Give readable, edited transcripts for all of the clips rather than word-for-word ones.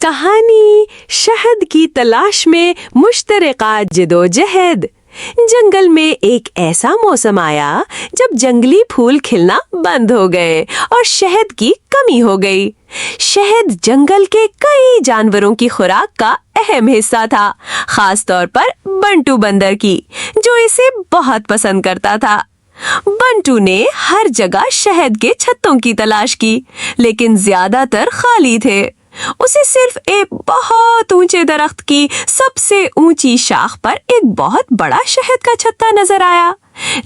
कहानी शहद की तलाश में मुश्तरका जदोजहद। जंगल में एक ऐसा मौसम आया जब जंगली फूल खिलना बंद हो गए और शहद की कमी हो गई। शहद जंगल के कई जानवरों की खुराक का अहम हिस्सा था, खास तौर पर बंटू बंदर की, जो इसे बहुत पसंद करता था। बंटू ने हर जगह शहद के छत्तों की तलाश की, लेकिन ज्यादातर खाली थे। उसे सिर्फ एक बहुत ऊंचे दरख्त की सबसे ऊंची शाख पर एक बहुत बड़ा शहद का छत्ता नजर आया,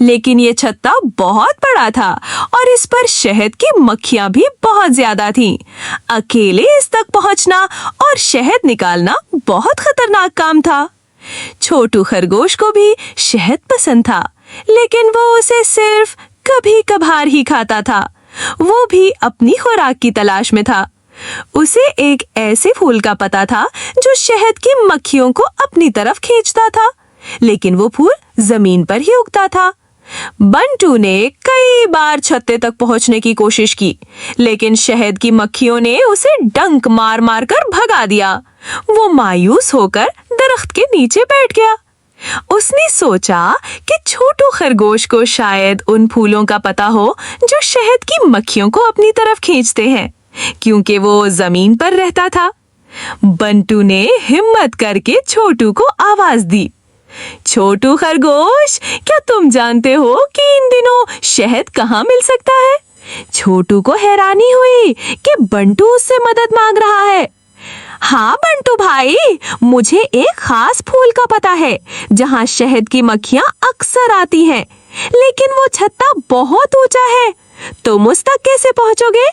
लेकिन ये छत्ता बहुत बड़ा था और इस पर शहद की मक्खियां भी बहुत ज्यादा थीं। अकेले इस तक पहुंचना और शहद निकालना बहुत खतरनाक काम था। छोटू खरगोश को भी शहद पसंद था, लेकिन वो उसे सिर्फ कभी कभार ही खाता था। वो भी अपनी खुराक की तलाश में था। उसे एक ऐसे फूल का पता था जो शहद की मक्खियों को अपनी तरफ खींचता था, लेकिन वो फूल जमीन पर ही उगता था। बंटू ने कई बार छत्ते तक पहुंचने की कोशिश की, लेकिन शहद की मक्खियों ने उसे डंक मार मार कर भगा दिया। वो मायूस होकर दरख्त के नीचे बैठ गया। उसने सोचा कि छोटू खरगोश को शायद उन फूलों का पता हो जो शहद की मक्खियों को अपनी तरफ खींचते हैं, क्योंकि वो जमीन पर रहता था। बंटू ने हिम्मत करके छोटू को आवाज दी, छोटू खरगोश, क्या तुम जानते हो कि इन दिनों शहद कहाँ मिल सकता है? छोटू को हैरानी हुई कि बंटू उससे मदद मांग रहा है। हाँ बंटू भाई, मुझे एक खास फूल का पता है जहाँ शहद की मक्खियाँ अक्सर आती हैं, लेकिन वो छत्ता बहुत ऊंचा है। तुम उस तक कैसे पहुँचोगे?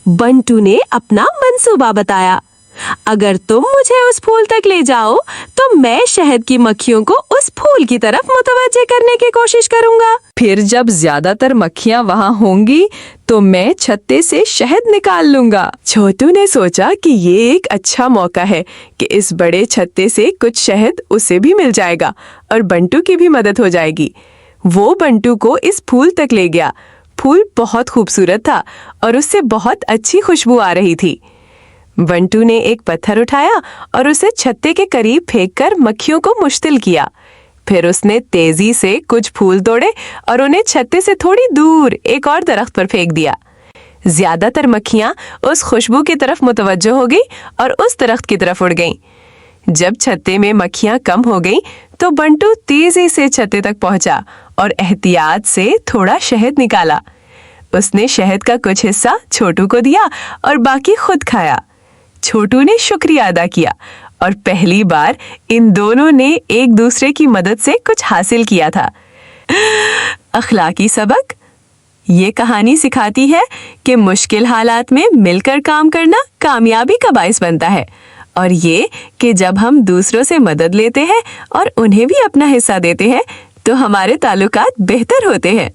बंटू ने अपना मंसूबा बताया। अगर तुम मुझे उस फूल तक ले जाओ तो मैं शहद की मक्खियों को उस फूल की तरफ मुतवज्जे करने की कोशिश करूंगा। फिर जब ज्यादातर मक्खियां वहां होंगी तो मैं छत्ते से शहद निकाल लूंगा। छोटू ने सोचा कि ये एक अच्छा मौका है कि इस बड़े छत्ते से कुछ शहद उसे भी मिल जाएगा और बंटू की भी मदद हो जाएगी। वो बंटू को इस फूल तक ले गया। फूल बहुत खूबसूरत था और उससे बहुत अच्छी खुशबू आ रही थी। बंटू ने एक पत्थर उठाया और उसे छत्ते के करीब फेंककर मक्खियों को मुश्तिल किया। फिर उसने तेजी से कुछ फूल तोड़े और उन्हें छत्ते से थोड़ी दूर एक और दरख्त पर फेंक दिया। ज्यादातर मक्खियां उस खुशबू की तरफ मुतवज्जो हो गई और उस दरख्त की तरफ उड़ गईं। जब छत्ते में मक्खियां कम हो गईं, तो बंटू तेजी से छत्ते तक पहुंचा और एहतियात से थोड़ा शहद निकाला। उसने शहद का कुछ हिस्सा छोटू को दिया और बाकी खुद खाया। छोटू ने शुक्रिया अदा किया और पहली बार इन दोनों ने एक दूसरे की मदद से कुछ हासिल किया था। अखलाकी सबक, ये कहानी सिखाती है कि मुश्किल हालात में मिलकर काम करना कामयाबी का बाइस बनता है, और ये कि जब हम दूसरों से मदद लेते हैं और उन्हें भी अपना हिस्सा देते हैं तो हमारे ताल्लुकात बेहतर होते हैं।